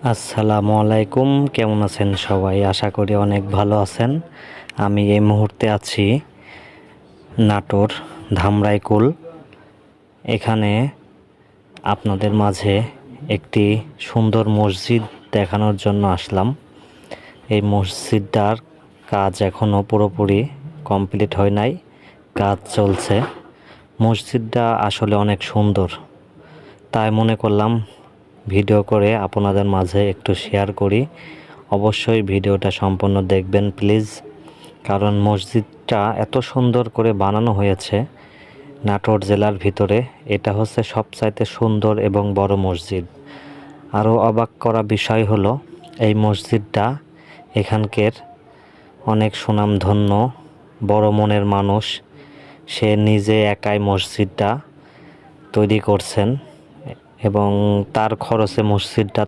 আসসালামু আলাইকুম, কেমন আছেন সবাই? আশা করি অনেক ভালো আছেন। আমি এই মুহূর্তে আছি নাটোর ধামরাইকুল। এখানে আপনাদের মাঝে একটি সুন্দর মসজিদ দেখানোর জন্য আসলাম। এই মসজিদটার কাজ এখনও পুরোপুরি কমপ্লিট হয় নাই, কাজ চলছে। মসজিদটা আসলে অনেক সুন্দর, তাই মনে করলাম ভিডিও করে আপনাদের মাঝে একটু শেয়ার করি। অবশ্যই ভিডিওটা সম্পূর্ণ দেখবেন প্লিজ, কারণ মসজিদটা এত সুন্দর করে বানানো হয়েছে। নাটোর জেলার ভিতরে এটা হচ্ছে সবচাইতে সুন্দর এবং বড় মসজিদ। আরও অবাক করা বিষয় হলো এই মসজিদটা এখানকার অনেক সুনামধন্য বড় মনের মানুষ, সে নিজে একাই মসজিদটা তৈরি করছেন এবং তার খরচে মসজিদটা